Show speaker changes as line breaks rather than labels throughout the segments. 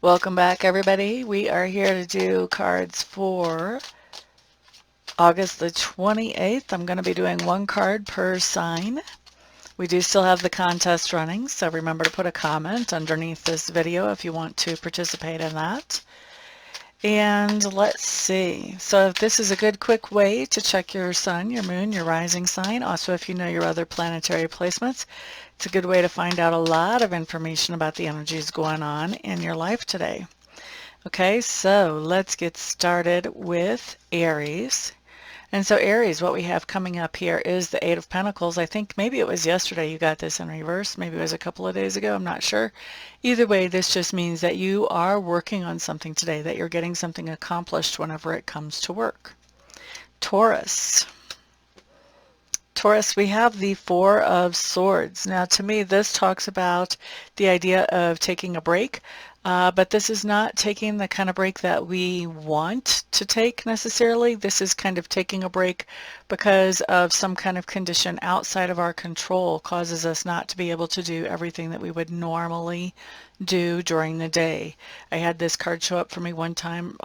Welcome back, everybody. We are here to do cards for August the 28th. I'm going to be doing one card per sign. We do still have the contest running, so remember to put a comment underneath this video if you want to participate in that. And let's see. So this is a good quick way to check your sun, your moon, your rising sign. Also, if you know your other planetary placements, it's a good way to find out a lot of information about the energies going on in your life today. Okay, so let's get started with Aries. And so Aries, what we have coming up here is the Eight of Pentacles. I think maybe it was yesterday you got this in reverse. Maybe it was a couple of days ago. I'm not sure. Either way, this just means that you are working on something today, that you're getting something accomplished whenever it comes to work. Taurus. Taurus, we have the Four of Swords. Now, to me, this talks about the idea of taking a break, but this is not taking the kind of break that we want to take necessarily. This is kind of taking a break because of some kind of condition outside of our control causes us not to be able to do everything that we would normally do during the day. I had this card show up for me one time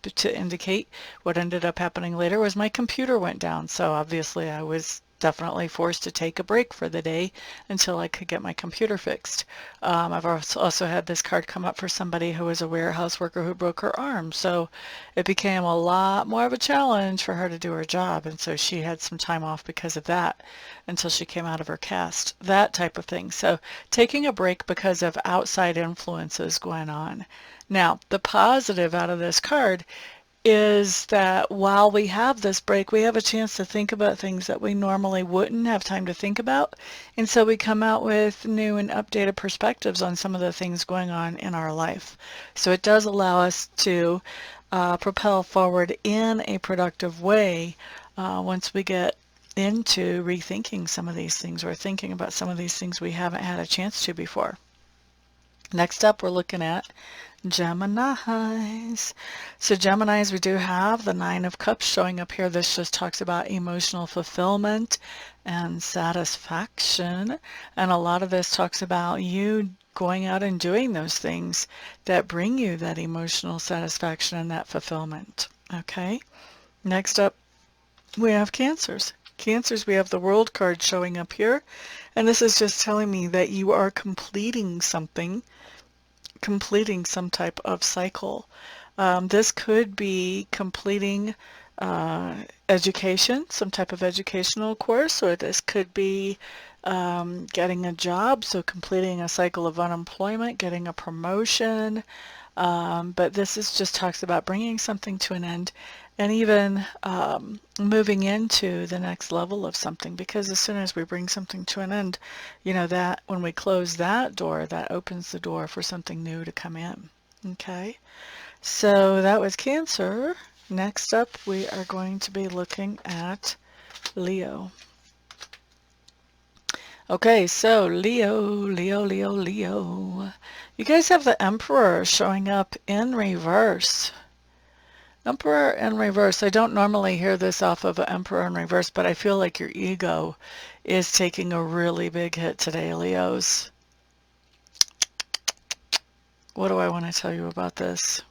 to indicate what ended up happening later was my computer went down. So obviously I was definitely forced to take a break for the day until I could get my computer fixed. I've also had this card come up for somebody who was a warehouse worker who broke her arm. So it became a lot more of a challenge for her to do her job. And so she had some time off because of that until she came out of her cast, that type of thing. So taking a break because of outside influences going on. Now, the positive out of this card is that while we have this break, we have a chance to think about things that we normally wouldn't have time to think about. And so we come out with new and updated perspectives on some of the things going on in our life. So it does allow us to propel forward in a productive way once we get into rethinking some of these things or thinking about some of these things we haven't had a chance to before. Next up, we're looking at Geminis. So Geminis, we do have the Nine of Cups showing up here. This just talks about emotional fulfillment and satisfaction. And a lot of this talks about you going out and doing those things that bring you that emotional satisfaction and that fulfillment. Okay. Next up, we have Cancers. Cancers, we have the World card showing up here. And this is just telling me that you are completing something, completing some type of cycle. This could be completing education, some type of educational course, or this could be getting a job, so completing a cycle of unemployment, getting a promotion. But this is just talks about bringing something to an end and even moving into the next level of something, because as soon as we bring something to an end, you know, that when we close that door, that opens the door for something new to come in. Okay, so that was Cancer. Next up, we are going to be looking at Leo. Okay, so Leo. You guys have the Emperor showing up in reverse. Emperor in reverse. I don't normally hear this off of an Emperor in reverse, but I feel like your ego is taking a really big hit today, Leos. What do I want to tell you about this?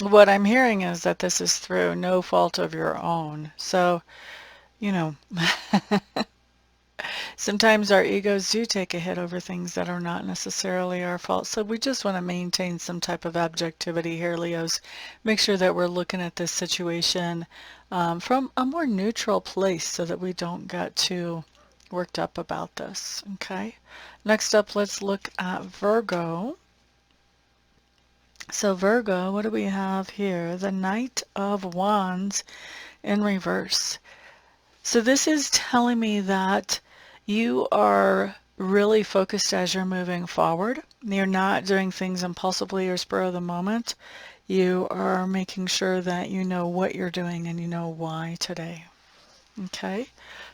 What I'm hearing is that this is through no fault of your own. So, you know, sometimes our egos do take a hit over things that are not necessarily our fault. So we just want to maintain some type of objectivity here, Leos. Make sure that we're looking at this situation from a more neutral place so that we don't get too worked up about this. Okay. Next up, let's look at Virgo. So Virgo, what do we have here? The Knight of Wands in reverse. So this is telling me that you are really focused as you're moving forward. You're not doing things impulsively or spur of the moment. You are making sure that you know what you're doing and you know why today. Okay,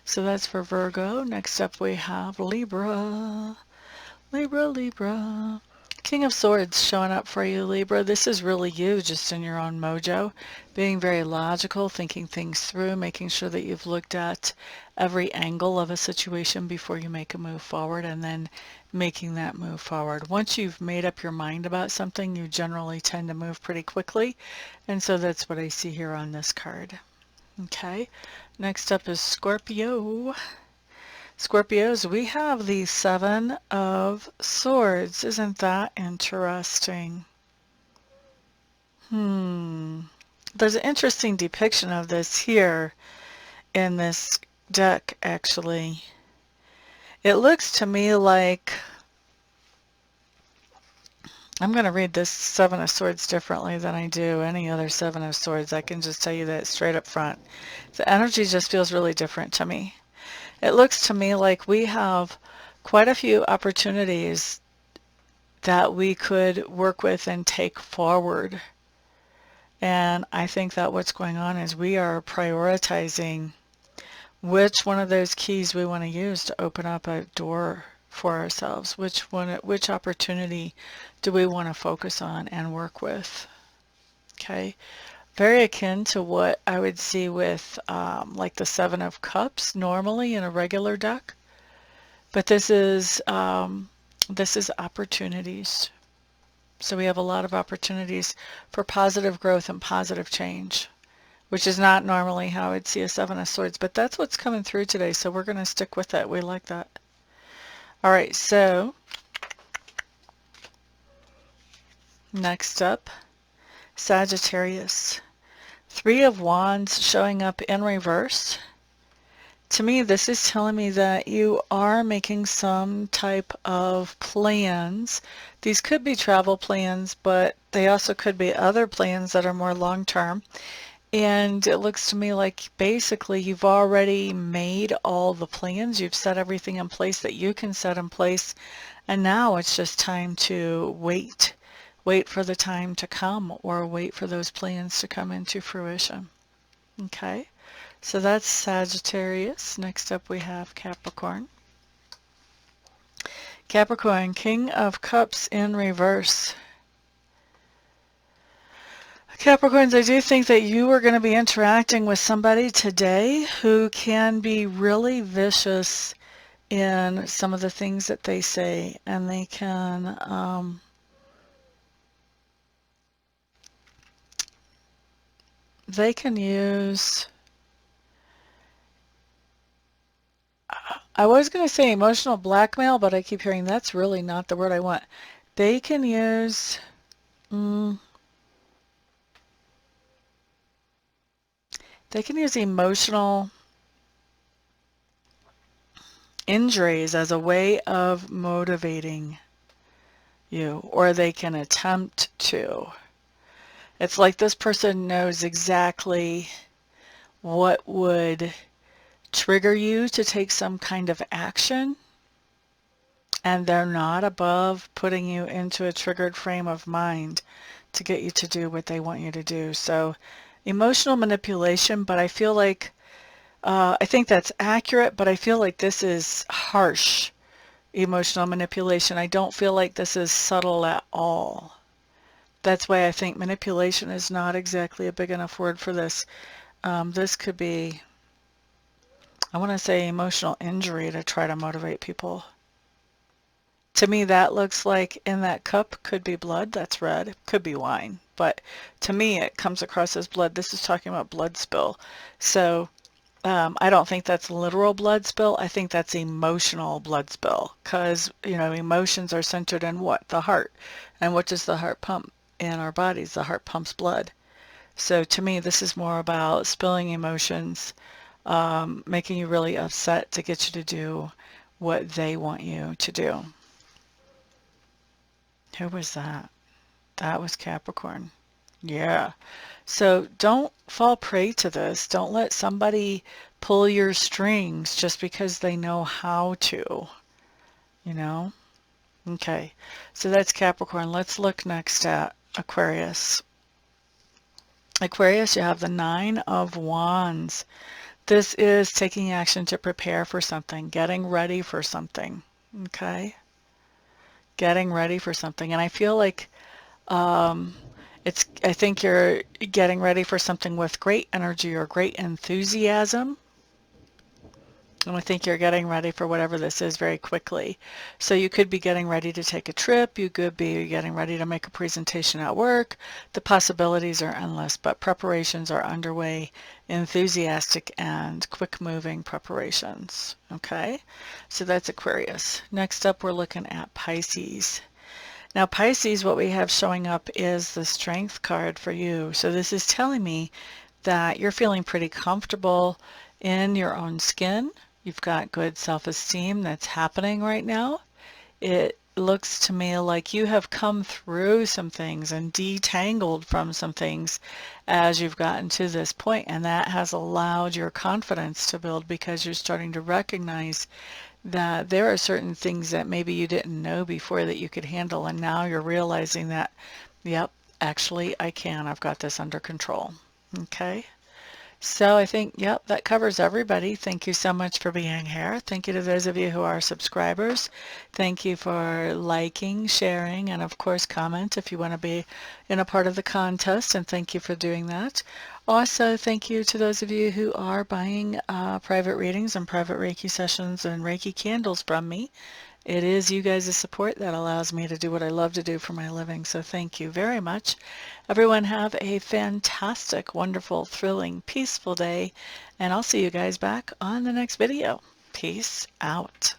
so that's for Virgo. Next up we have Libra. Libra. King of Swords showing up for you, Libra. This is really you, just in your own mojo, being very logical, thinking things through, making sure that you've looked at every angle of a situation before you make a move forward, and then making that move forward. Once you've made up your mind about something, you generally tend to move pretty quickly, and so that's what I see here on this card. Okay, next up is Scorpio. Scorpios, we have the Seven of Swords. Isn't that interesting? There's an interesting depiction of this here in this deck, actually. It looks to me like, I'm going to read this Seven of Swords differently than I do any other Seven of Swords. I can just tell you that straight up front. The energy just feels really different to me. It looks to me like we have quite a few opportunities that we could work with and take forward. And I think that what's going on is we are prioritizing which one of those keys we want to use to open up a door for ourselves. Which opportunity do we want to focus on and work with? Okay. Very akin to what I would see with like the Seven of Cups normally in a regular deck. But this is opportunities. So we have a lot of opportunities for positive growth and positive change, which is not normally how I'd see a Seven of Swords, but that's what's coming through today, so we're going to stick with it. We like that. All right, so next up, Sagittarius. Three of Wands showing up in reverse. To me, this is telling me that you are making some type of plans. These could be travel plans, but they also could be other plans that are more long-term. And it looks to me like basically you've already made all the plans. You've set everything in place that you can set in place. And now it's just time to wait. Wait for the time to come, or wait for those plans to come into fruition. Okay? So that's Sagittarius. Next up we have Capricorn. Capricorn, King of Cups in reverse. Capricorns, I do think that you are going to be interacting with somebody today who can be really vicious in some of the things that they say, and they can use, I was going to say emotional blackmail, but I keep hearing that's really not the word I want. They can use, emotional injuries as a way of motivating you, or they can attempt to. It's like this person knows exactly what would trigger you to take some kind of action, and they're not above putting you into a triggered frame of mind to get you to do what they want you to do. So emotional manipulation, but I feel like I think that's accurate, but I feel like this is harsh emotional manipulation. I don't feel like this is subtle at all. That's why I think manipulation is not exactly a big enough word for this. This could be, I want to say, emotional injury to try to motivate people. To me, that looks like in that cup could be blood. That's red. Could be wine. But to me, it comes across as blood. This is talking about blood spill. So I don't think that's literal blood spill. I think that's emotional blood spill, because, emotions are centered in what? The heart. And what does the heart pump in our bodies? The heart pumps blood. So to me, this is more about spilling emotions, making you really upset to get you to do what they want you to do. Who was that? That was Capricorn. Yeah. So don't fall prey to this. Don't let somebody pull your strings just because they know how to, Okay. So that's Capricorn. Let's look next at Aquarius. Aquarius, you have the Nine of Wands. This is taking action to prepare for something, getting ready for something. Okay. getting ready for something. And I feel like um, I think you're getting ready for something with great energy or great enthusiasm. And I think you're getting ready for whatever this is very quickly. So you could be getting ready to take a trip. You could be getting ready to make a presentation at work. The possibilities are endless, but preparations are underway. Enthusiastic and quick-moving preparations. Okay, so that's Aquarius. Next up, we're looking at Pisces. Now, Pisces, what we have showing up is the Strength card for you. So this is telling me that you're feeling pretty comfortable in your own skin. You've got good self-esteem that's happening right now. It looks to me like you have come through some things and detangled from some things as you've gotten to this point, and that has allowed your confidence to build because you're starting to recognize that there are certain things that maybe you didn't know before that you could handle, and now you're realizing that, yep, actually I can. I've got this under control. Okay. So I think, yep, that covers everybody. Thank you so much for being here. Thank you to those of you who are subscribers. Thank you for liking, sharing, and of course comment if you want to be in a part of the contest, and thank you for doing that. Also, thank you to those of you who are buying private readings and private Reiki sessions and Reiki candles from me. It is you guys' support that allows me to do what I love to do for my living, so thank you very much. Everyone have a fantastic, wonderful, thrilling, peaceful day, and I'll see you guys back on the next video. Peace out.